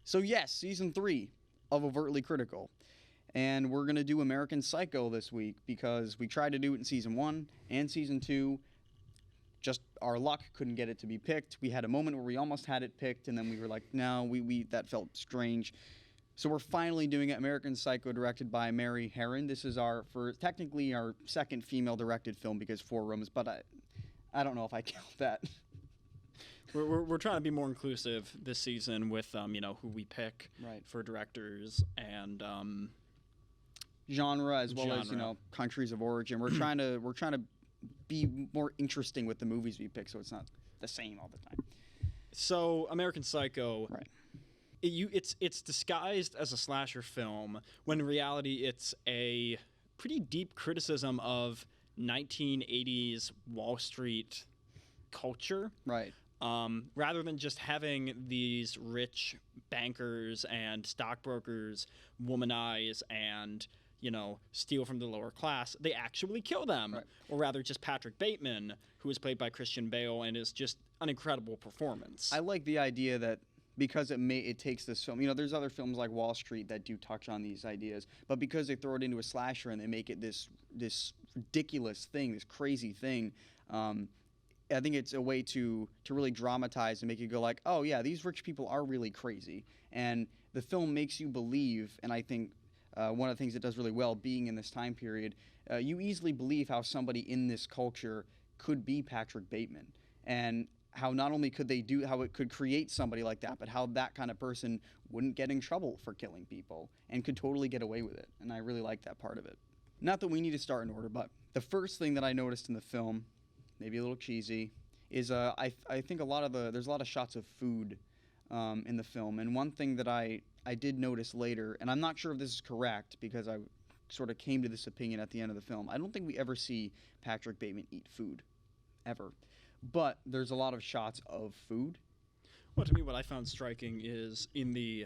So yes, season 3 of Overtly Critical. And we're going to do American Psycho this week because we tried to do it in season 1 and season 2. Just our luck couldn't get it to be picked. We had a moment where we almost had it picked, and then we were like, no, that felt strange. So we're finally doing it. American Psycho, directed by Mary Herron. This is technically our second female-directed film because 4 Rooms, but I don't know if I count that. We're trying to be more inclusive this season with who we pick for directors and genre as well as countries of origin. We're trying to be more interesting with the movies we pick, so it's not the same all the time. So American Psycho, right? It's disguised as a slasher film when in reality it's a pretty deep criticism of 1980s Wall Street culture, right? Rather than just having these rich bankers and stockbrokers womanize and steal from the lower class, they actually kill them. Right. Or rather, just Patrick Bateman, who is played by Christian Bale and is just an incredible performance. I like the idea that because it takes this film, there's other films like Wall Street that do touch on these ideas, but because they throw it into a slasher and they make it this ridiculous thing, this crazy thing, I think it's a way to really dramatize and make you go like, oh yeah, these rich people are really crazy. And the film makes you believe, and I think one of the things it does really well, being in this time period, you easily believe how somebody in this culture could be Patrick Bateman. And how not only could how it could create somebody like that, but how that kind of person wouldn't get in trouble for killing people and could totally get away with it. And I really like that part of it. Not that we need to start in order, but the first thing that I noticed in the film, maybe a little cheesy, is I think there's a lot of shots of food in the film. And one thing that I did notice later, and I'm not sure if this is correct because I sort of came to this opinion at the end of the film, I don't think we ever see Patrick Bateman eat food, ever. But there's a lot of shots of food. Well, to me, what I found striking is in the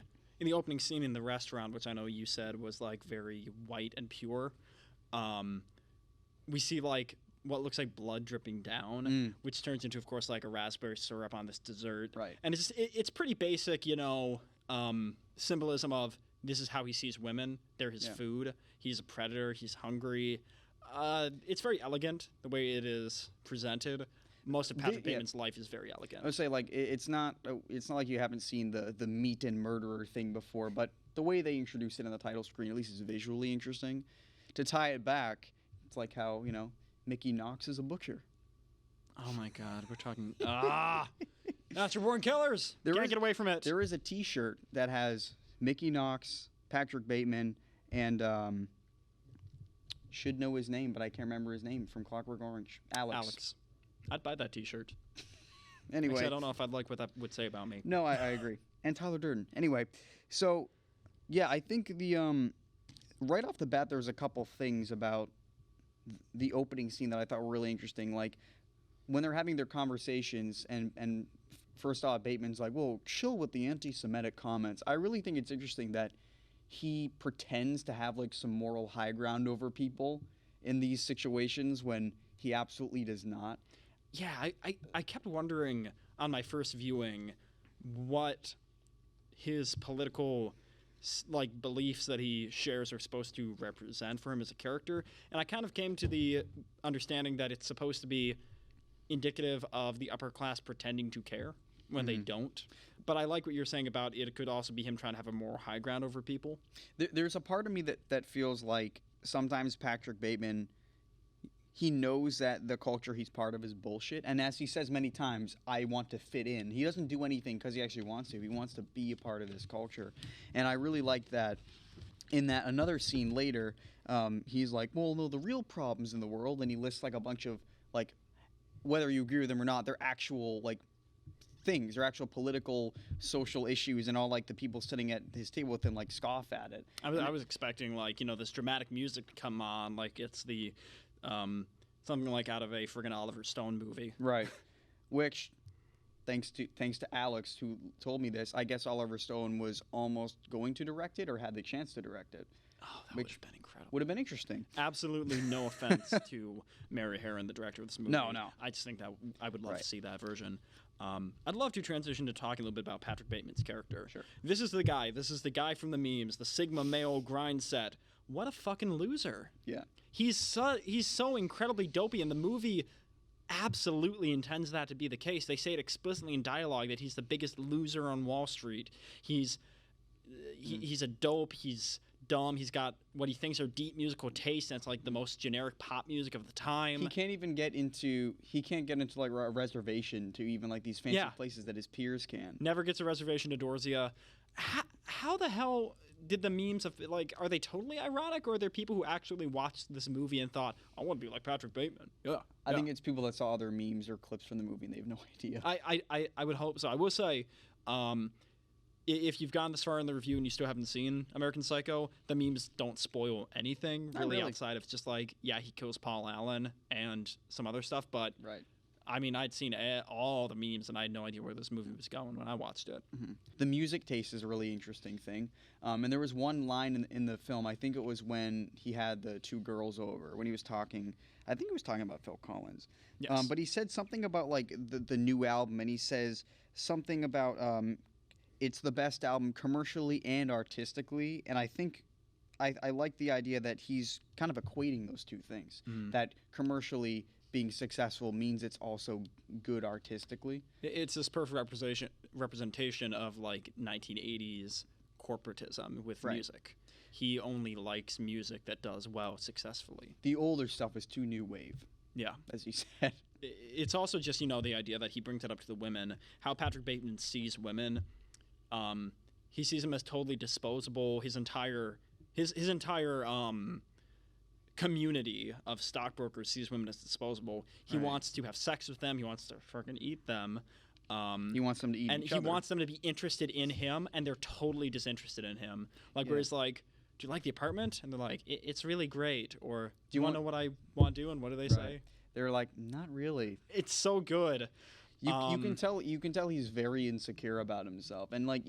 opening scene in the restaurant, which I know you said was like very white and pure. We see like what looks like blood dripping down, which turns into, of course, like a raspberry syrup on this dessert. Right. And it's pretty basic, symbolism of this is how he sees women. They're his food. He's a predator. He's hungry. It's very elegant the way it is presented. Most of Patrick Bateman's life is very elegant. I would say like it's not like you haven't seen the meat and murderer thing before, but the way they introduce it in the title screen at least is visually interesting. To tie it back, it's like how Mickey Knox is a butcher. Oh my God, we're talking Natural Born Killers. Can't get away from it. There is a T-shirt that has Mickey Knox, Patrick Bateman, and should know his name, but I can't remember his name from Clockwork Orange. Alex. I'd buy that T-shirt. Anyway. Actually, I don't know if I'd like what that would say about me. No, I agree. And Tyler Durden. Anyway, so, yeah, I think right off the bat, there's a couple things about the opening scene that I thought were really interesting. Like, when they're having their conversations, and first off, Bateman's like, well, chill with the anti-Semitic comments. I really think it's interesting that he pretends to have, like, some moral high ground over people in these situations when he absolutely does not. Yeah, I kept wondering on my first viewing what his political beliefs that he shares are supposed to represent for him as a character. And I kind of came to the understanding that it's supposed to be indicative of the upper class pretending to care when they don't. But I like what you're saying about it could also be him trying to have a moral high ground over people. There's a part of me that feels like sometimes Patrick Bateman, he knows that the culture he's part of is bullshit. And as he says many times, I want to fit in. He doesn't do anything because he actually wants to. He wants to be a part of this culture. And I really liked that. In that another scene later, he's like, well, no, the real problems in the world. And he lists like a bunch of, like, whether you agree with them or not, they're actual, like, things. They're actual political, social issues. And all, like, the people sitting at his table with him, like, scoff at it. I was expecting, like, this dramatic music to come on. Like, it's the... something like out of a friggin' Oliver Stone movie. Right. Which, thanks to Alex, who told me this, I guess Oliver Stone was almost going to direct it or had the chance to direct it. Oh, that would have been incredible. Would have been interesting. Absolutely no offense to Mary Herron, the director of this movie. No. I just think that I would love to see that version. I'd love to transition to talking a little bit about Patrick Bateman's character. Sure. This is the guy. This is the guy from the memes, the Sigma male grind set. What a fucking loser. Yeah. He's so incredibly dopey, and the movie absolutely intends that to be the case. They say it explicitly in dialogue that he's the biggest loser on Wall Street. He's a dope. He's dumb. He's got what he thinks are deep musical tastes, and it's like the most generic pop music of the time. He can't get into like a reservation to even like these fancy places that his peers can. Never gets a reservation to Dorsia. How the hell did the memes of like, are they totally ironic, or are there people who actually watched this movie and thought, I want to be like Patrick Bateman? I think it's people that saw other memes or clips from the movie and they have no idea. I would hope so. I will say, if you've gone this far in the review and you still haven't seen American Psycho, the memes don't spoil anything really outside of just like, yeah, he kills Paul Allen and some other stuff. But right. I mean, I'd seen all the memes, and I had no idea where this movie was going when I watched it. Mm-hmm. The music taste is a really interesting thing. And there was one line in the film, I think it was when he had the two girls over, when he was talking, I think he was talking about Phil Collins. Yes. But he said something about, like, the new album, and he says something about it's the best album commercially and artistically, and I think I like the idea that he's kind of equating those two things, that commercially being successful means it's also good artistically. It's this perfect representation of like 1980s corporatism with music. He only likes music that does well successful. The older stuff is too new wave. Yeah. As he said. It's also just, the idea that he brings it up to the women, how Patrick Bateman sees women. He sees them as totally disposable. His entire community of stockbrokers sees women as disposable. He wants to have sex with them. He wants to fucking eat them. He wants them to eat each other. And he wants them to be interested in him, and they're totally disinterested in him. Like, where he's like, do you like the apartment? And they're like, it's really great. Or, do you want to know what I want to do? And what do they say? They're like, not really. It's so good. You can tell he's very insecure about himself. And like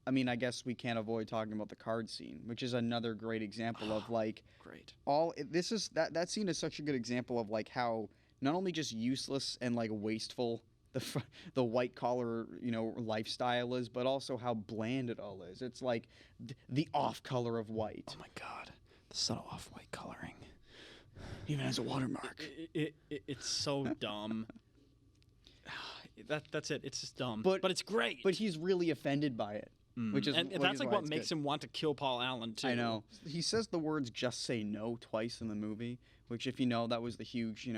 I mean, I guess we can't avoid talking about the card scene, which is another great example of like that scene is such a good example of like how not only just useless and like wasteful the white collar lifestyle is, but also how bland it all is. It's like the off color of white. Oh my god, the subtle off white coloring, even has a watermark. It's so dumb. That's it. It's just dumb, but it's great. But he's really offended by it. Which is, and that's like what makes him want to kill Paul Allen too. I know. He says the words "just say no" twice in the movie, which, if you know, that was the huge,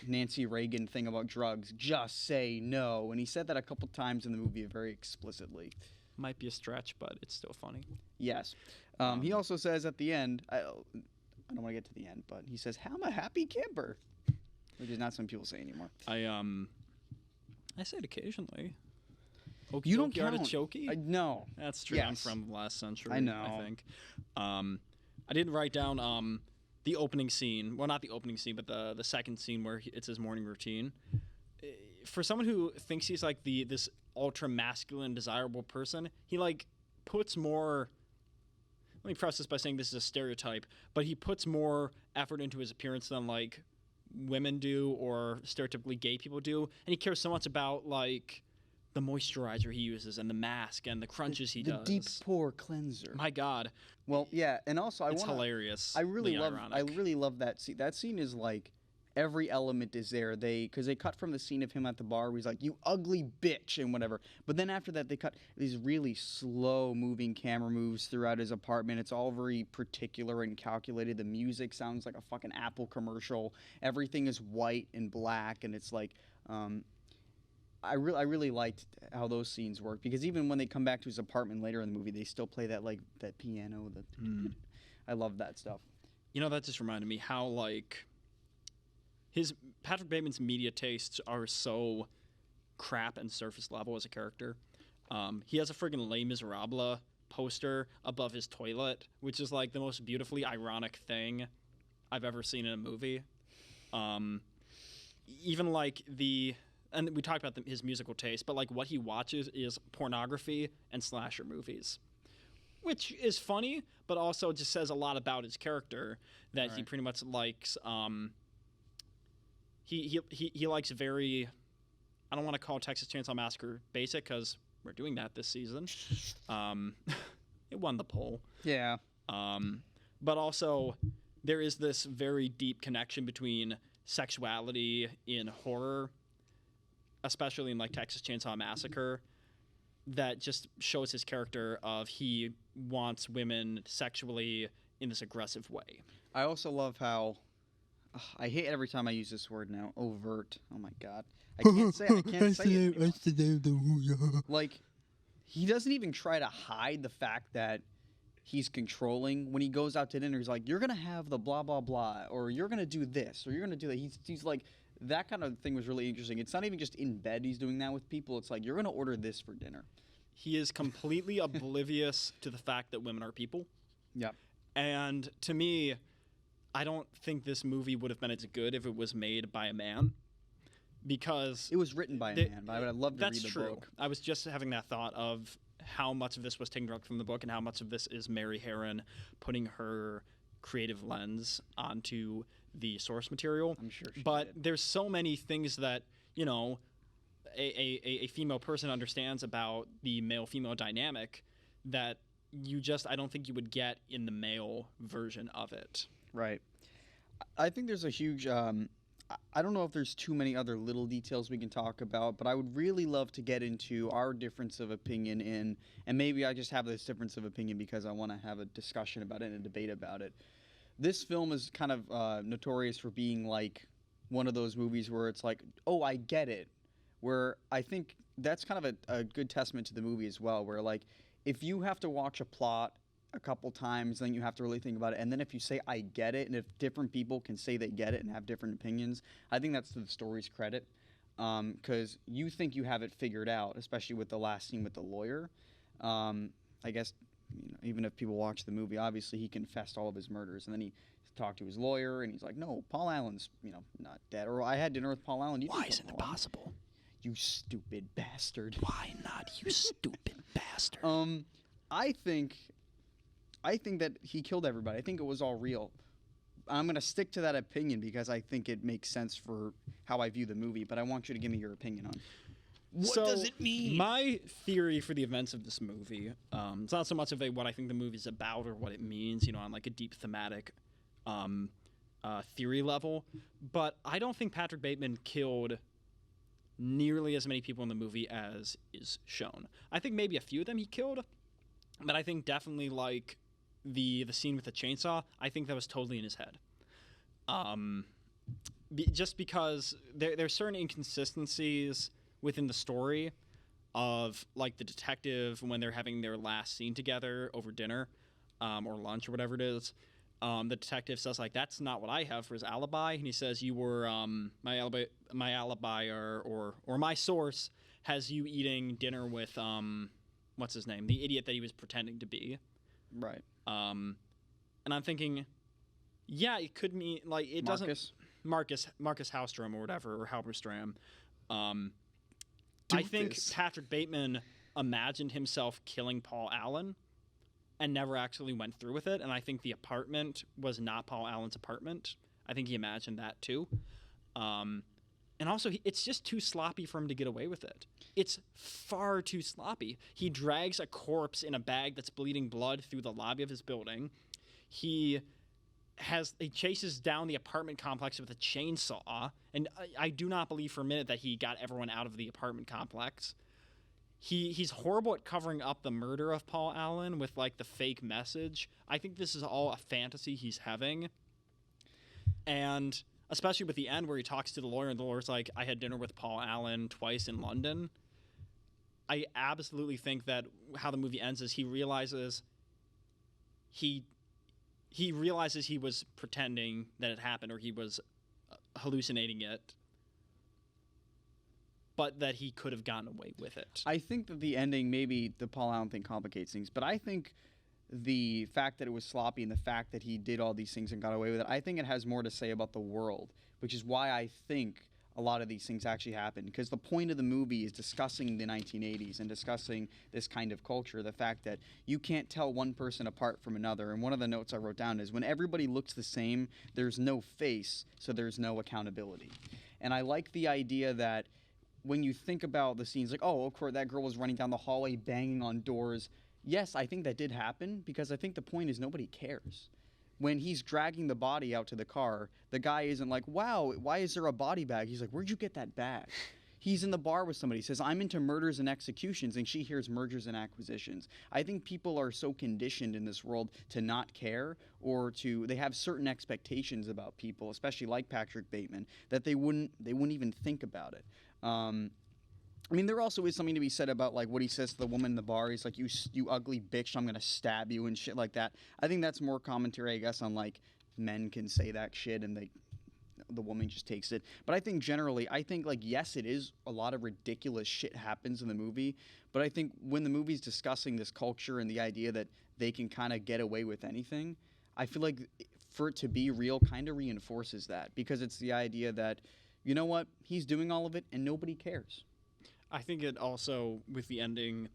Nancy Reagan thing about drugs. Just say no, and he said that a couple times in the movie very explicitly. Might be a stretch, but it's still funny. Yes. He also says at the end, I don't want to get to the end, but he says, "I'm a happy camper," which is not something people say anymore. I say it occasionally. You don't count artichoke? No. That's true. Yes. I'm from the last century, I know. I think. I didn't write down the opening scene. Well, not the opening scene, but the second scene where it's his morning routine. For someone who thinks he's like this ultra masculine, desirable person, he like puts more. Let me preface this by saying this is a stereotype, but he puts more effort into his appearance than like women do or stereotypically gay people do, and he cares so much about like the moisturizer he uses and the mask and the crunches he does. The deep pore cleanser. My God. Well, yeah, and also it's hilarious. I really love that scene. That scene is like every element is there. Because they cut from the scene of him at the bar where he's like, "You ugly bitch," and whatever. But then after that, they cut these really slow moving camera moves throughout his apartment. It's all very particular and calculated. The music sounds like a fucking Apple commercial. Everything is white and black, and it's like. I really liked how those scenes work, because even when they come back to his apartment later in the movie, they still play that piano. I love that stuff. That just reminded me how like Patrick Bateman's media tastes are so crap and surface level as a character. He has a friggin' Les Miserables poster above his toilet, which is like the most beautifully ironic thing I've ever seen in a movie. Even like and we talked about his musical taste, but like what he watches is pornography and slasher movies, which is funny, but also just says a lot about his character that he pretty much likes. He likes very, I don't want to call Texas Chainsaw Massacre basic because we're doing that this season. It won the poll. Yeah. But also, there is this very deep connection between sexuality in horror, especially in like Texas Chainsaw Massacre, that just shows his character of he wants women sexually in this aggressive way. I also love how I hate every time I use this word now. Overt. Oh my god. I can't say it anymore. Like, he doesn't even try to hide the fact that he's controlling. When he goes out to dinner, he's like, you're going to have the blah, blah, blah, or you're going to do this, or you're going to do that. He's like, that kind of thing was really interesting. It's not even just in bed he's doing that with people. It's like, you're going to order this for dinner. He is completely oblivious to the fact that women are people. Yeah. And to me, I don't think this movie would have been as good if it was made by a man. Because it was written by a man, but I would love to read the book. I was just having that thought of how much of this was taken directly from the book and how much of this is Mary Herron putting her creative lens onto the source material. I'm sure she But did. there's so many things that, you know, a female person understands about the male-female dynamic that I don't think you would get in the male version of it. Right. I think there's a huge... I don't know if there's too many other little details we can talk about, but I would really love to get into our difference of opinion and maybe I just have this difference of opinion because I want to have a discussion about it and a debate about it. This film is kind of notorious for being like one of those movies where it's like, oh, I get it. Where I think that's kind of a good testament to the movie as well, where like if you have to watch a plot a couple times, then you have to really think about it. And then if you say, I get it, and if different people can say they get it and have different opinions, I think that's to the story's credit. Because you think you have it figured out, especially with the last scene with the lawyer. I guess, even if people watch the movie, obviously he confessed all of his murders. And then he talked to his lawyer, and he's like, no, Paul Allen's, not dead. Or I had dinner with Paul Allen. Why isn't it possible? You stupid bastard. Why not, you stupid bastard? I think that he killed everybody. I think it was all real. I'm going to stick to that opinion because I think it makes sense for how I view the movie, but I want you to give me your opinion on what does it mean? My theory for the events of this movie, it's not so much of what I think the movie's about or what it means, on like a deep thematic theory level, but I don't think Patrick Bateman killed nearly as many people in the movie as is shown. I think maybe a few of them he killed, but I think definitely like the scene with the chainsaw, I think that was totally in his head. Just because there's certain inconsistencies within the story of like the detective when they're having their last scene together over dinner or lunch or whatever it is. The detective says like, that's not what I have for his alibi. And he says, you were my alibi or my source has you eating dinner with what's his name? The idiot that he was pretending to be. Right. And I'm thinking, yeah, it could mean like it Marcus? doesn't Marcus Hallstrom or whatever, or Halberstram. I think Patrick Bateman imagined himself killing Paul Allen and never actually went through with it. And I think the apartment was not Paul Allen's apartment. I think he imagined that too. And also, it's just too sloppy for him to get away with it. It's far too sloppy. He drags a corpse in a bag that's bleeding blood through the lobby of his building. He chases down the apartment complex with a chainsaw. And I do not believe for a minute that he got everyone out of the apartment complex. He's horrible at covering up the murder of Paul Allen with, like, the fake message. I think this is all a fantasy he's having. And especially with the end where he talks to the lawyer and the lawyer's like, I had dinner with Paul Allen twice in London. I absolutely think that how the movie ends is he realizes he was pretending that it happened or he was hallucinating it, but that he could have gotten away with it. I think that the ending, maybe the Paul Allen thing complicates things, but I think the fact that it was sloppy and the fact that he did all these things and got away with it, I think it has more to say about the world, which is why I think a lot of these things actually happened. Because the point of the movie is discussing the 1980s and discussing this kind of culture, the fact that you can't tell one person apart from another. And one of the notes I wrote down is when everybody looks the same, there's no face, so there's no accountability. And I like the idea that when you think about the scenes, like, oh, of course, that girl was running down the hallway, banging on doors. Yes, I think that did happen because I think the point is nobody cares. When he's dragging the body out to the car, the guy isn't like, wow, why is there a body bag? He's like, where'd you get that bag? He's in the bar with somebody, says, I'm into murders and executions, and she hears mergers and acquisitions. I think people are so conditioned in this world to not care, or they have certain expectations about people, especially like Patrick Bateman, that they wouldn't even think about it. I mean, there also is something to be said about, like, what he says to the woman in the bar. He's like, you ugly bitch, I'm going to stab you and shit like that. I think that's more commentary, I guess, on, like, men can say that shit and the woman just takes it. But I think generally, like, yes, it is a lot of ridiculous shit happens in the movie. But I think when the movie's discussing this culture and the idea that they can kind of get away with anything, I feel like for it to be real kind of reinforces that. Because it's the idea that, you know what, he's doing all of it and nobody cares. I think it also, with the ending,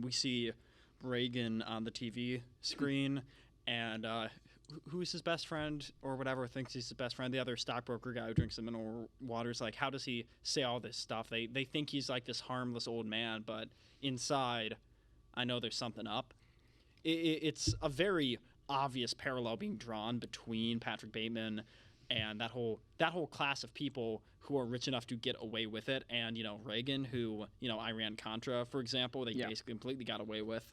we see Reagan on the TV screen, and who's his best friend or whatever thinks he's his best friend, the other stockbroker guy who drinks the mineral waters, like, how does he say all this stuff? They think he's like this harmless old man, but inside, I know there's something up. It's a very obvious parallel being drawn between Patrick Bateman and that whole class of people who are rich enough to get away with it, and, you know, Reagan, who, you know, Iran-Contra, for example, they basically completely got away with.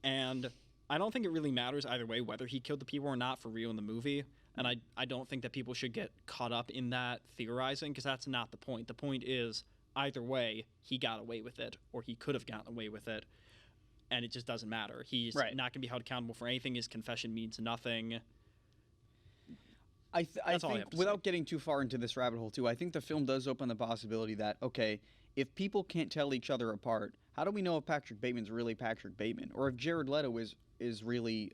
And I don't think it really matters either way whether he killed the people or not for real in the movie, and I don't think that people should get caught up in that theorizing, because that's not the point. The point is, either way, he got away with it, or he could have gotten away with it, and it just doesn't matter. He's not going to be held accountable for anything. His confession means nothing. I think, without getting too far into this rabbit hole, too, I think the film does open the possibility that, okay, if people can't tell each other apart, how do we know if Patrick Bateman's really Patrick Bateman? Or if Jared Leto is really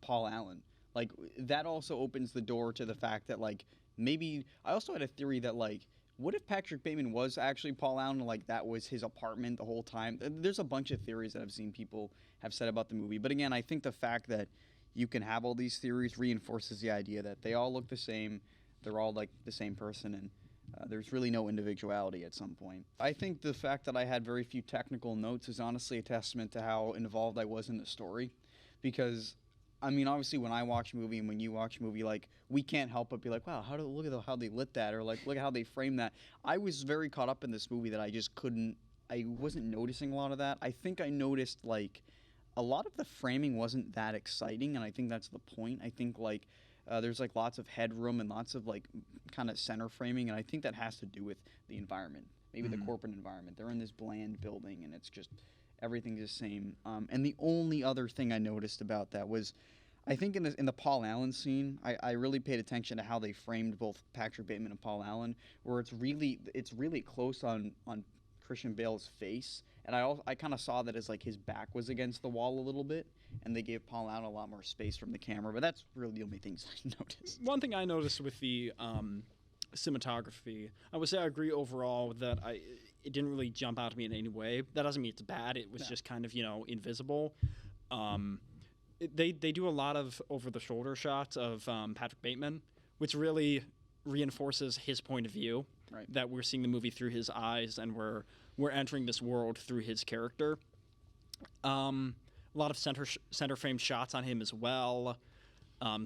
Paul Allen? Like, that also opens the door to the fact that, like, maybe... I also had a theory that, like, what if Patrick Bateman was actually Paul Allen, and, like, that was his apartment the whole time? There's a bunch of theories that I've seen people have said about the movie. But again, I think the fact that you can have all these theories reinforces the idea that they all look the same, they're all like the same person, and there's really no individuality at some point. I think the fact that I had very few technical notes is honestly a testament to how involved I was in the story, because, I mean, obviously when I watch a movie and when you watch a movie, like, we can't help but be like, wow, look at how they lit that, or like, look at how they framed that. I was very caught up in this movie that I wasn't noticing a lot of that. I think I noticed, like, a lot of the framing wasn't that exciting, and I think that's the point. I think, like, there's, like, lots of headroom and lots of, like, kind of center framing, and I think that has to do with the environment, maybe the corporate environment. They're in this bland building, and it's just everything's the same. And the only other thing I noticed about that was, I think in the Paul Allen scene, I really paid attention to how they framed both Patrick Bateman and Paul Allen, where it's really close on Christian Bale's face. And I kind of saw that as, like, his back was against the wall a little bit, and they gave Paul Allen a lot more space from the camera. But that's really the only things I noticed. One thing I noticed with the cinematography, I would say I agree overall that it didn't really jump out to me in any way. That doesn't mean it's bad. It was just kind of, you know, invisible. They do a lot of over-the-shoulder shots of Patrick Bateman, which really reinforces his point of view, right, that we're seeing the movie through his eyes, and we're entering this world through his character. A lot of center frame shots on him as well,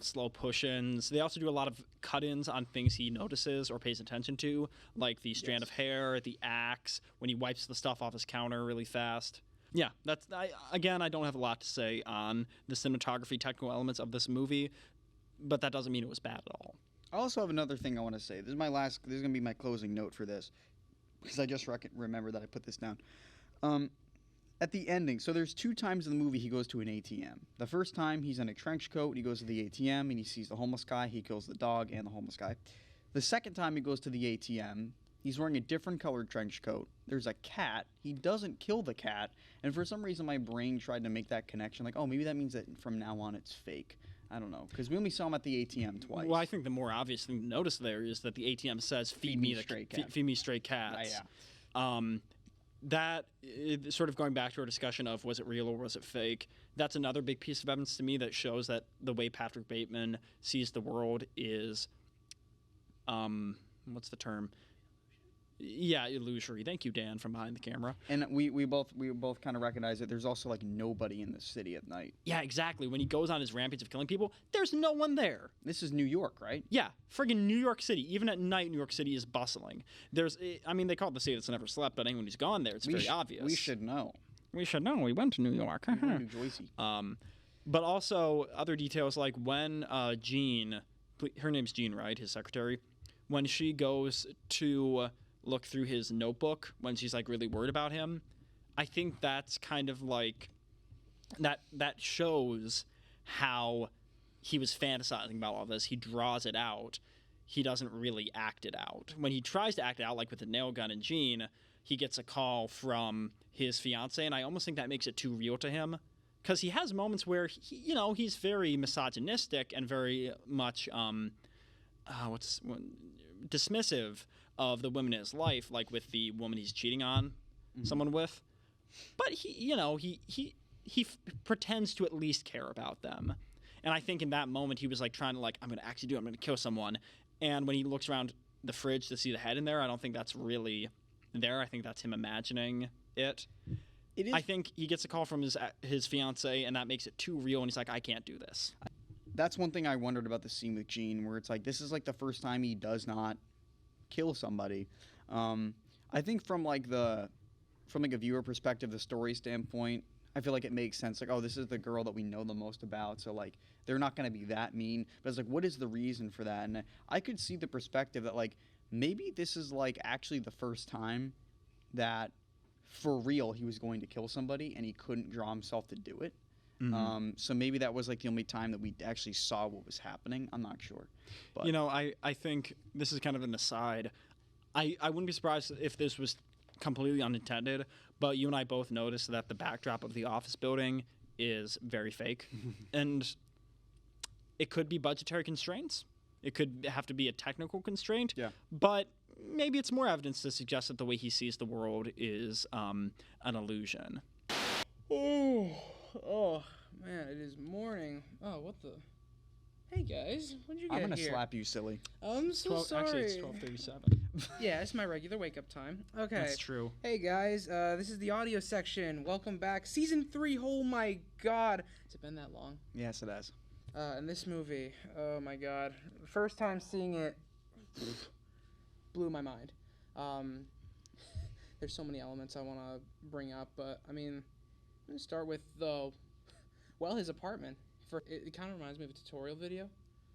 slow push-ins. They also do a lot of cut-ins on things he notices or pays attention to, like the strand of hair, the axe, when he wipes the stuff off his counter really fast. Yeah, I don't have a lot to say on the cinematography technical elements of this movie, but that doesn't mean it was bad at all. I also have another thing I want to say. This is going to be my closing note for this, because I just remember that I put this down. At the ending, so there's 2 times in the movie he goes to an ATM. The first time, he's in a trench coat, he goes to the ATM, and he sees the homeless guy, he kills the dog and the homeless guy. The second time he goes to the ATM, he's wearing a different colored trench coat. There's a cat. He doesn't kill the cat, and for some reason my brain tried to make that connection, like, oh, maybe that means that from now on it's fake. I don't know, because we only saw him at the ATM twice. Well, I think the more obvious thing to notice there is that the ATM says, feed me stray cats. Yeah. That, sort of going back to our discussion of was it real or was it fake, that's another big piece of evidence to me that shows that the way Patrick Bateman sees the world is, what's the term? Yeah, illusory. Thank you, Dan, from behind the camera. And we both kind of recognize that there's also like nobody in the city at night. Yeah, exactly. When he goes on his rampage of killing people, there's no one there. This is New York, right? Yeah, friggin' New York City. Even at night, New York City is bustling. I mean, they call it the city that's never slept, but anyone who's gone there, it's very obvious. We should know. We should know. We went to New York. We went to New Jersey. But also other details like when Jean, her name's Jean, right? His secretary, when she goes to look through his notebook when she's like really worried about him, I think that's kind of like that shows how he was fantasizing about all this. He draws it out. He doesn't really act it out. When he tries to act it out, like with the nail gun and Jean, he gets a call from his fiance, and I almost think that makes it too real to him. Because he has moments where, he's very misogynistic and very much dismissive of the women in his life, like with the woman he's cheating on someone with. But he pretends to at least care about them. And I think in that moment he was like trying to like, I'm going to actually do it. I'm going to kill someone. And when he looks around the fridge to see the head in there, I don't think that's really there. I think that's him imagining it. I think he gets a call from his fiance, and that makes it too real, and he's like, I can't do this. That's one thing I wondered about the scene with Jean, where it's like, this is like the first time he does not kill somebody. I think from a viewer perspective, the story standpoint, I feel like it makes sense. Like, oh, this is the girl that we know the most about, so like they're not going to be that mean. But it's like, what is the reason for that? And I could see the perspective that like maybe this is like actually the first time that for real he was going to kill somebody and he couldn't draw himself to do it. So maybe that was like the only time that we actually saw what was happening. I'm not sure. But I think this is kind of an aside. I wouldn't be surprised if this was completely unintended, but you and I both noticed that the backdrop of the office building is very fake. And it could be budgetary constraints. It could have to be a technical constraint. Yeah. But maybe it's more evidence to suggest that the way he sees the world is an illusion. Oh, man, it is morning. Oh, what the? Hey, guys, what did you get I'm going to here? slap you, silly. I'm so sorry. Actually, it's 12:37. Yeah, it's my regular wake-up time. Okay. That's true. Hey, guys, this is the audio section. Welcome back. Season 3, oh, my God. Has it been that long? Yes, it has. And this movie, oh, my God. First time seeing it blew my mind. There's so many elements I want to bring up, but, I mean, I'm going to start with, his apartment. It kind of reminds me of a tutorial video.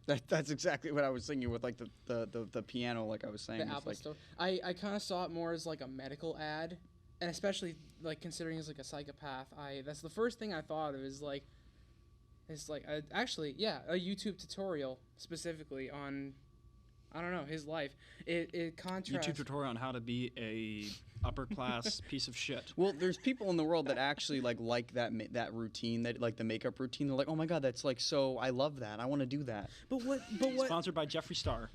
That's exactly what I was thinking with like the piano, like I was saying. The Apple Store. I kind of saw it more as like a medical ad, and especially like considering he's like a psychopath. That's the first thing I thought of is like, a YouTube tutorial specifically on, I don't know, his life. It contrasts. YouTube tutorial on how to be a upper class piece of shit. Well, there's people in the world that actually like that routine, that like the makeup routine. They're like, oh my God, that's like so. I love that. I want to do that. But what? Sponsored by Jeffree Star.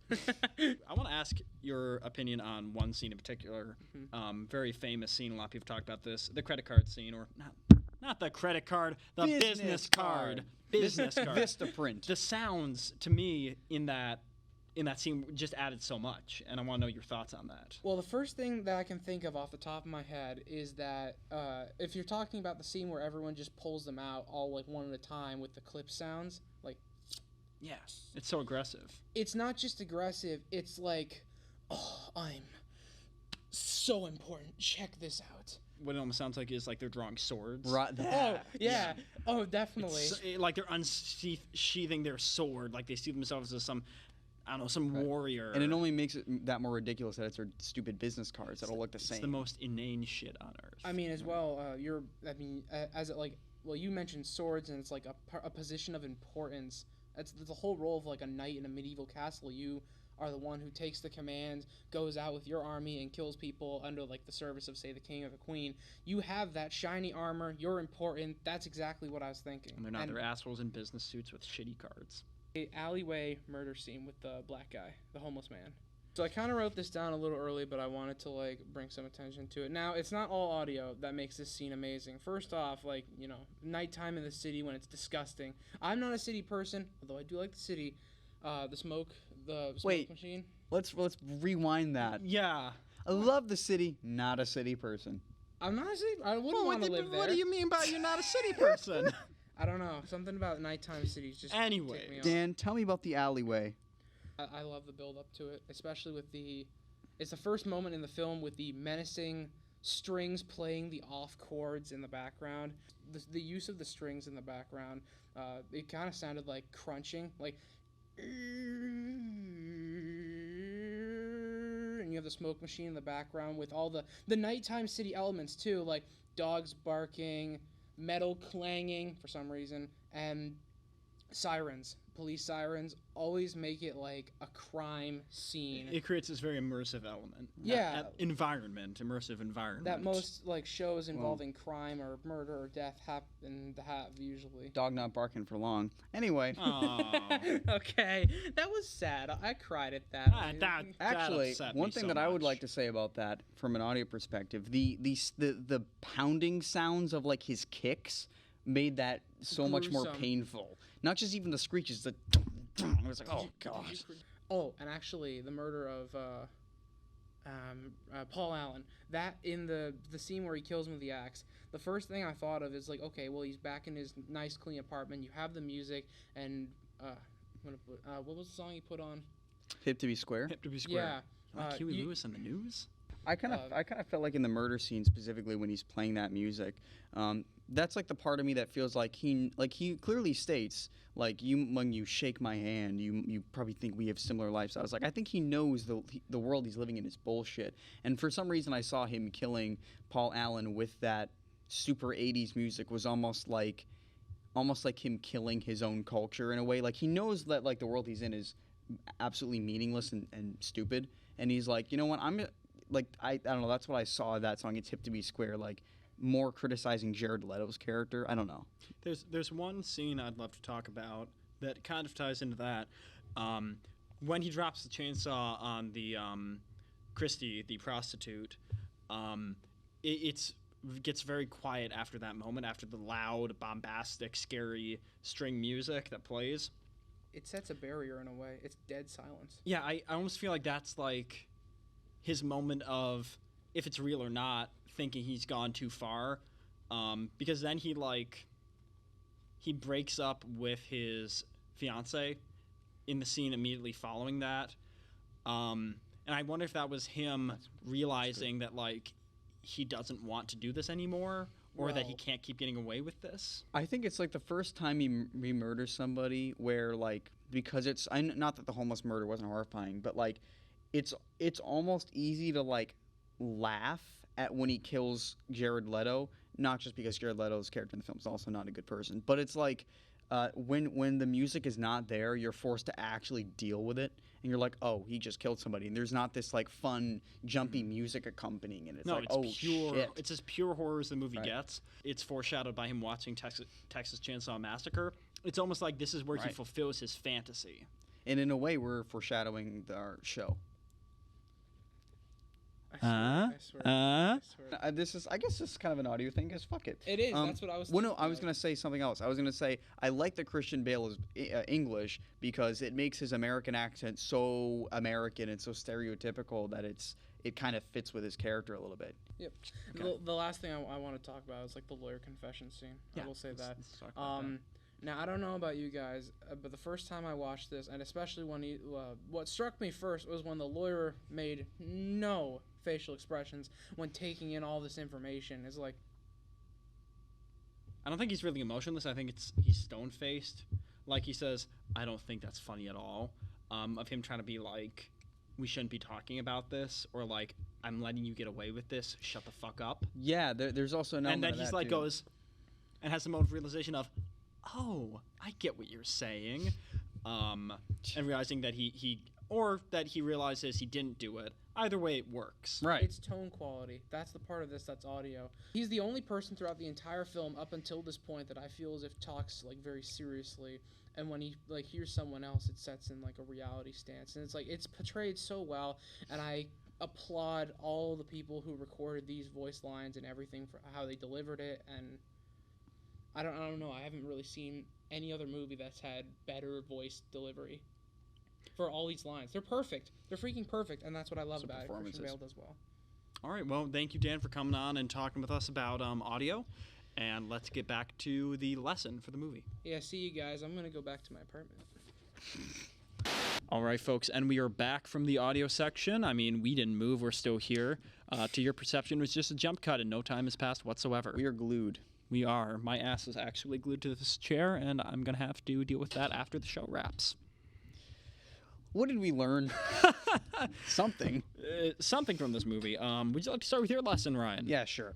I want to ask your opinion on one scene in particular. Very famous scene. A lot of people talk about this. The credit card scene, or not the credit card, the business card. Business card. Vistaprint. The sounds to me in that scene just added so much, and I want to know your thoughts on that. Well, the first thing that I can think of off the top of my head is that if you're talking about the scene where everyone just pulls them out all like one at a time with the clip sounds, like, yeah, it's so aggressive. It's not just aggressive, it's like, oh, I'm so important, check this out. What it almost sounds like is like they're drawing swords. Right. Oh, yeah. Oh, definitely. Like they're unsheathing their sword, like they see themselves as some warrior. And it only makes it that more ridiculous that it's their stupid business cards that'll look the same. It's the most inane shit on earth. I mean, as well, you mentioned swords, and it's like a position of importance. That's the whole role of like a knight in a medieval castle. You are the one who takes the command, goes out with your army, and kills people under like the service of, say, the king or the queen. You have that shiny armor. You're important. That's exactly what I was thinking. And they're not. They're assholes in business suits with shitty cards. A alleyway murder scene with the black guy, the homeless man. So I kind of wrote this down a little early, but I wanted to like bring some attention to it. Now, it's not all audio that makes this scene amazing. First off, like, nighttime in the city when it's disgusting. I'm not a city person, although I do like the city. The smoke machine. Let's rewind that. Yeah. I love the city, not a city person. I'm not a city. I wouldn't want to live there. What do you mean by you're not a city person? I don't know. Something about nighttime cities just Anyway, tick me off. Dan, tell me about the alleyway. I love the build up to it, especially with it's the first moment in the film with the menacing strings playing the off chords in the background. The use of the strings in the background, it kind of sounded like crunching, like, and you have the smoke machine in the background with all the nighttime city elements too, like dogs barking, metal clanging for some reason, and sirens. Police sirens always make it like a crime scene. It creates this very immersive element. Yeah. Immersive environment. That most like shows involving crime or murder or death happen to have usually. Dog not barking for long. Anyway. Okay, that was sad. I cried at that. Actually, one thing that I would like to say about that, from an audio perspective, the pounding sounds of like his kicks made that so much more painful. Not just even the screeches, I was like, oh gosh. Oh, and actually, the murder of Paul Allen. That in the scene where he kills him with the axe. The first thing I thought of is like, okay, well he's back in his nice clean apartment. You have the music, and what was the song he put on? Hip to be square. Hip to be square. Yeah. Like Huey Lewis and the News. I kind of felt like in the murder scene specifically when he's playing that music, that's like the part of me that feels like he clearly states like when you shake my hand, you probably think we have similar lifestyles. Like I think he knows the world he's living in is bullshit, and for some reason I saw him killing Paul Allen with that super 80s music was almost like him killing his own culture in a way. Like he knows that like the world he's in is absolutely meaningless and stupid, and he's like, you know what, I don't know. That's what I saw of that song. It's Hip to be Square. Like more criticizing Jared Leto's character. I don't know. There's one scene I'd love to talk about that kind of ties into that. When he drops the chainsaw on the Christie, the prostitute, it gets very quiet after that moment. After the loud, bombastic, scary string music that plays, it sets a barrier in a way. It's dead silence. Yeah, I almost feel like that's like his moment of, if it's real or not, thinking he's gone too far, because then he breaks up with his fiance in the scene immediately following that, and I wonder if that was him realizing that like he doesn't want to do this anymore, or that he can't keep getting away with this. I think it's like the first time he murders somebody where like, because it's not that the homeless murder wasn't horrifying, but like it's almost easy to like laugh at when he kills Jared Leto, not just because Jared Leto's character in the film is also not a good person, but it's like when the music is not there, you're forced to actually deal with it, and you're like, oh, he just killed somebody, and there's not this like fun jumpy music accompanying it. It's like, it's oh pure, shit. It's as pure horror as the movie gets. It's foreshadowed by him watching Texas Chainsaw Massacre. It's almost like this is where he fulfills his fantasy. And in a way, we're foreshadowing our show. I swear. I guess this is kind of an audio thing, because fuck it. It is. That's what I was thinking. Well, no, I was going to say something else. I was going to say I like that Christian Bale is English because it makes his American accent so American and so stereotypical that it kind of fits with his character a little bit. Yep. Okay. The last thing I want to talk about is like the lawyer confession scene. Yeah, I will say that. Let's talk about that. Now, I don't know about you guys, but the first time I watched this, and especially when what struck me first was when the lawyer made no facial expressions when taking in all this information. It's like, I don't think he's really emotionless. I think he's stone-faced. Like he says, I don't think that's funny at all. Of him trying to be like, we shouldn't be talking about this, or like, I'm letting you get away with this. Shut the fuck up. Yeah, there's also an element and then he's like goes, and has the moment of realization of, oh, I get what you're saying, and realizing that he realizes he didn't do it. Either way, it works. Right. It's tone quality. That's the part of this that's audio. He's the only person throughout the entire film up until this point that I feel as if talks like very seriously, and when he like hears someone else, it sets in like a reality stance, and it's like it's portrayed so well, and I applaud all the people who recorded these voice lines and everything for how they delivered it. And I don't know. I haven't really seen any other movie that's had better voice delivery. for all these lines. They're perfect. They're freaking perfect, and that's what I love about it. Christian Bale does well. All right, well, thank you, Dan, for coming on and talking with us about audio. And let's get back to the lesson for the movie. Yeah, see you guys. I'm going to go back to my apartment. All right, folks, and we are back from the audio section. I mean, we didn't move. We're still here. To your perception, it was just a jump cut, and no time has passed whatsoever. We are glued. We are. My ass is actually glued to this chair, and I'm going to have to deal with that after the show wraps. What did we learn? Something. Something from this movie. Would you like to start with your lesson, Ryan? Yeah, sure.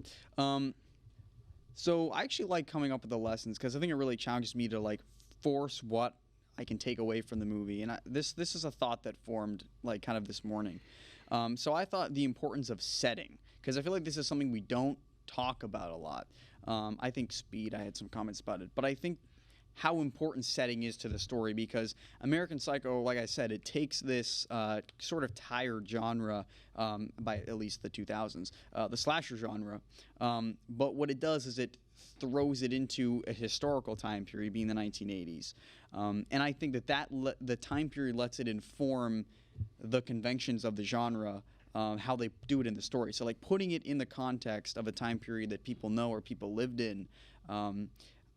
So I actually like coming up with the lessons because I think it really challenges me to like force what I can take away from the movie. And this is a thought that formed like kind of this morning. So I thought the importance of setting, because I feel like this is something we don't talk about a lot. I think Speed, I had some comments about it, but I think how important setting is to the story, because American Psycho, like I said, it takes this sort of tired genre by at least the 2000s, the slasher genre, but what it does is it throws it into a historical time period, being the 1980s, and I think that the time period lets it inform the conventions of the genre, how they do it in the story. So like putting it in the context of a time period that people know or people lived in,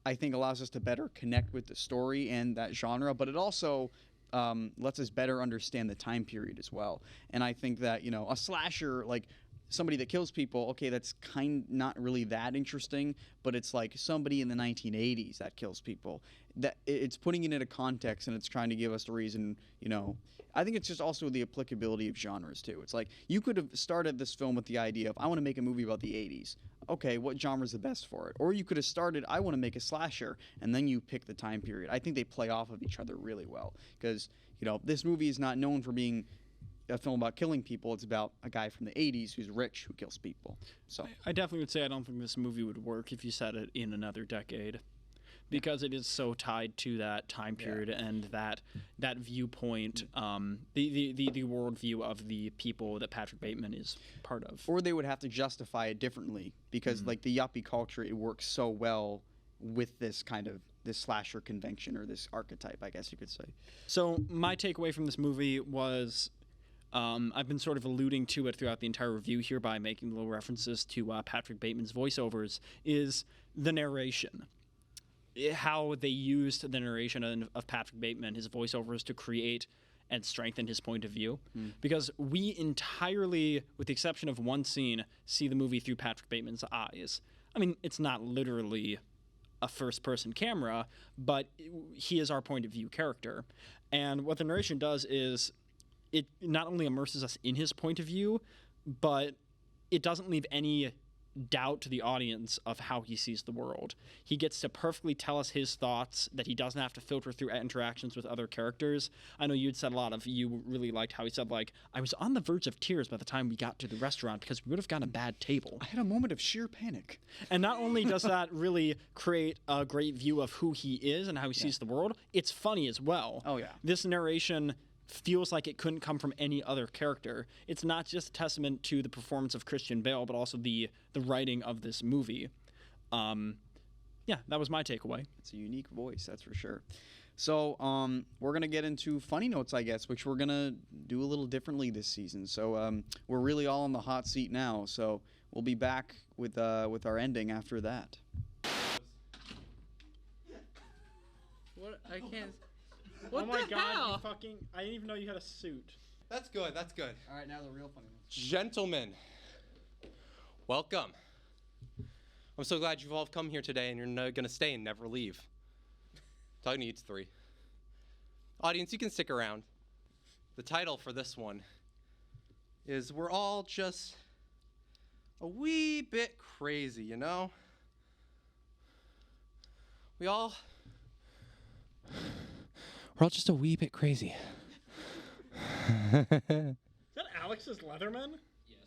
I think allows us to better connect with the story and that genre, but it also lets us better understand the time period as well. And I think that, you know, a slasher, like somebody that kills people, okay, that's not really that interesting, but it's like somebody in the 1980s that kills people. That it's putting it in a context, and it's trying to give us a reason, you know. I think it's just also the applicability of genres too. It's like you could have started this film with the idea of, I want to make a movie about the 80s. Okay, what genre is the best for it? Or you could have started, I want to make a slasher, and then you pick the time period. I think they play off of each other really well, because, you know, this movie is not known for being a film about killing people. It's about a guy from the 80s who's rich who kills people. So I definitely would say I don't think this movie would work if you set it in another decade, because it is so tied to that time period and that viewpoint, the worldview of the people that Patrick Bateman is part of. Or they would have to justify it differently, because like the yuppie culture, it works so well with this kind of this slasher convention, or this archetype, I guess you could say. So my takeaway from this movie was, I've been sort of alluding to it throughout the entire review here by making little references to Patrick Bateman's voiceovers, is the narration. How they used the narration of Patrick Bateman, his voiceovers, to create and strengthen his point of view. Because we entirely, with the exception of one scene, see the movie through Patrick Bateman's eyes. I mean, it's not literally a first-person camera, but he is our point of view character. And what the narration does is it not only immerses us in his point of view, but it doesn't leave any doubt to the audience of how he sees the world. He gets to perfectly tell us his thoughts that he doesn't have to filter through interactions with other characters. I know you'd said you really liked how he said, like, I was on the verge of tears by the time we got to the restaurant because we would have gotten a bad table. I had a moment of sheer panic. And not only does that really create a great view of who he is and how he sees the world, it's funny as well. Oh, yeah. This narration feels like it couldn't come from any other character. It's not just a testament to the performance of Christian Bale, but also the writing of this movie. Yeah, that was my takeaway. It's a unique voice, that's for sure. So we're going to get into funny notes, I guess, which we're going to do a little differently this season. So we're really all in the hot seat now, so we'll be back with our ending after that. What? I can't... What What oh my the god, hell? you fucking... I didn't even know you had a suit. That's good, that's good. All right, now the real funny notes. Gentlemen, welcome. I'm so glad you've all come here today and you're going to stay and never leave. Talking to you 3. Audience, you can stick around. The title for this one is We're All Just a Wee Bit Crazy, you know? We're all just a wee bit crazy. Is that Alex's Leatherman? Yes.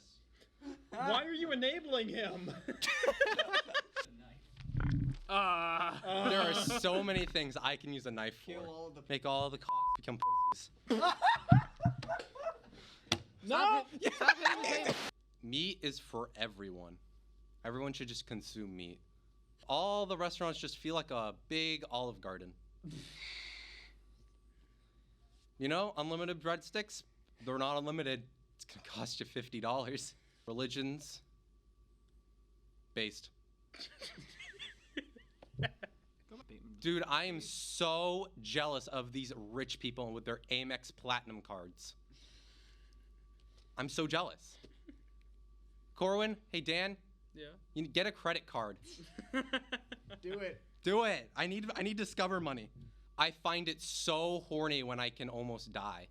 Why are you enabling him? There are so many things I can use a knife for. Make all the cocks become pussies. No! Stop hitting the table. Meat is for everyone. Everyone should just consume meat. All the restaurants just feel like a big Olive Garden. You know, unlimited breadsticks, they're not unlimited. It's going to cost you $50. Religions based. Dude, I am so jealous of these rich people with their Amex Platinum cards. I'm so jealous. Corwin, hey Dan, Yeah. you get a credit card. Do it. Do it. I need Discover money. I find it so horny when I can almost die.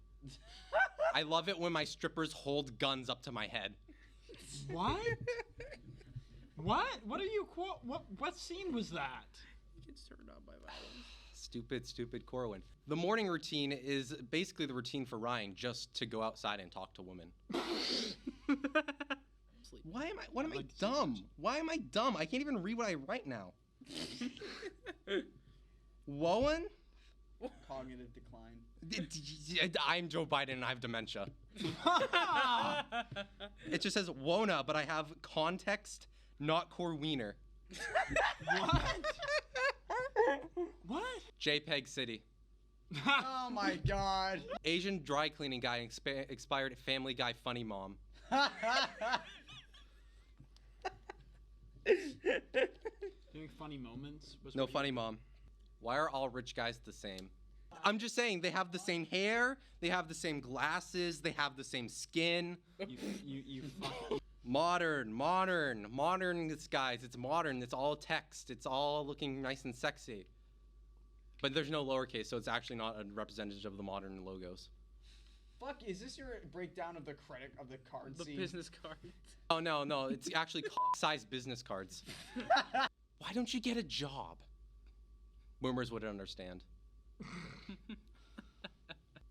I love it when my strippers hold guns up to my head. What? What are you what scene was that? Gets turned on by violence. Stupid Corwin. The morning routine is basically the routine for Ryan, just to go outside and talk to women. What am I dumb? Why am I dumb? I can't even read what I write now. Woan? Cognitive decline. I'm Joe Biden and I have dementia. It just says Wona, but I have context, not Corwiner. What? JPEG City. Oh my god. Asian dry cleaning guy expired Family Guy funny mom. Doing funny moments? No funny mom. Why are all rich guys the same? I'm just saying, they have the same hair, they have the same glasses, they have the same skin. You fuck. Modern, this guys, it's modern, it's all text, it's all looking nice and sexy. But there's no lowercase, so it's actually not a representative of the modern logos. Fuck, is this your breakdown of the card The scene? business card. Oh, no, it's actually size business cards. Why don't you get a job? Boomers wouldn't understand.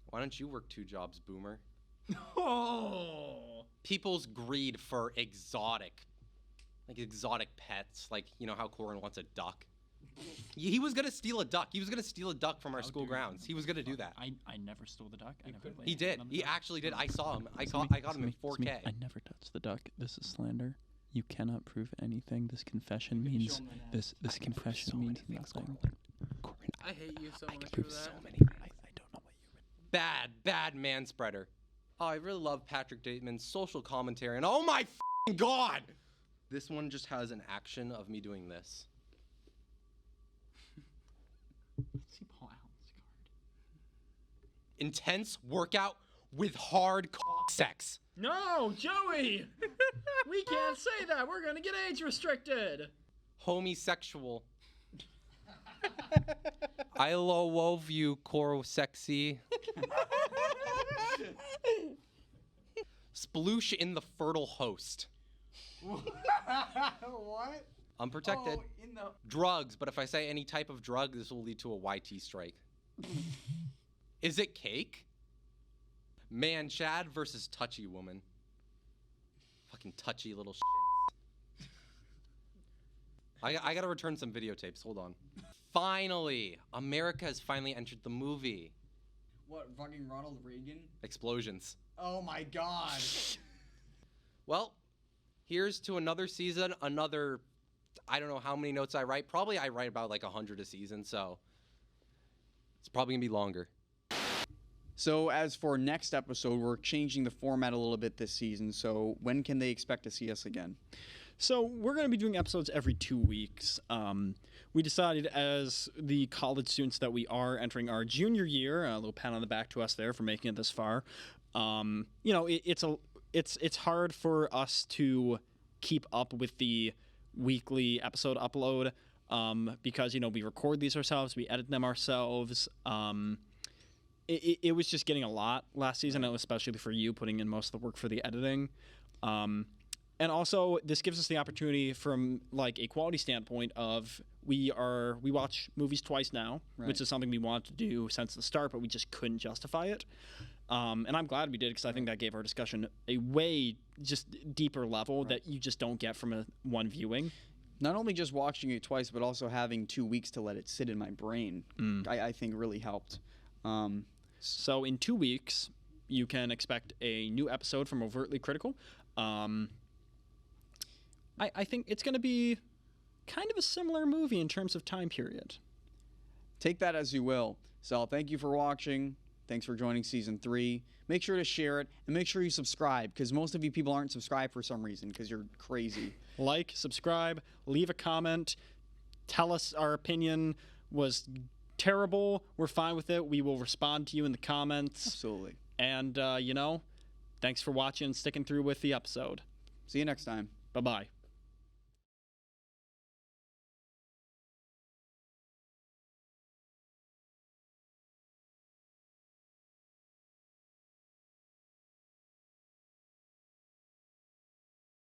Why don't you work 2 jobs, boomer? Oh. People's greed for exotic pets, like, you know how Corwin wants a duck. He was gonna steal a duck. He was gonna steal a duck from our school grounds. He was gonna do that. I never stole the duck. I never laid He hands did. on the He duck. actually did. I saw him. I got him in 4K. I never touched the duck. This is slander. You cannot prove anything. This confession means this confession means nothing. Corwin, I hate you so I much can for prove that. so many things. I don't know what you Bad man spreader. Oh, I really love Patrick Dateman's social commentary, and oh my f***ing god! This one just has an action of me doing this. See Paul Allen's card. Intense workout with hard sex. No, Joey! We can't say that. We're gonna get age restricted. Homosexual. I love you, Coro Sexy. Sploosh in the fertile host. What? Unprotected. Oh, in the... Drugs, but if I say any type of drug, this will lead to a YT strike. Is it cake? Man Chad versus touchy woman. Fucking touchy little shit. I gotta return some videotapes. Hold on. Finally, America has finally entered the movie. What, fucking Ronald Reagan? Explosions. Oh my god. Well, here's to another season, another, I don't know how many notes I write. Probably I write about like 100 a season, so it's probably gonna be longer. So as for next episode, we're changing the format a little bit this season. So when can they expect to see us again? So we're going to be doing episodes every 2 weeks. We decided as the college students that we are entering our junior year, a little pat on the back to us there for making it this far. You know, it's hard for us to keep up with the weekly episode upload because, you know, we record these ourselves, we edit them ourselves. It was just getting a lot last season, especially for you putting in most of the work for the editing. And also, this gives us the opportunity from like a quality standpoint of we watch movies twice now, Right. which is something we wanted to do since the start, but we just couldn't justify it. And I'm glad we did because I think that gave our discussion a way just deeper level that you just don't get from one viewing. Not only just watching it twice, but also having 2 weeks to let it sit in my brain, I think really helped. So in 2 weeks, you can expect a new episode from Overtly Critical. I think it's going to be kind of a similar movie in terms of time period. Take that as you will. So thank you for watching. Thanks for joining season 3. Make sure to share it and make sure you subscribe because most of you people aren't subscribed for some reason because you're crazy. Like, subscribe, leave a comment, tell us our opinion was terrible. We're fine with it. We will respond to you in the comments. Absolutely. And, thanks for watching and sticking through with the episode. See you next time. Bye-bye.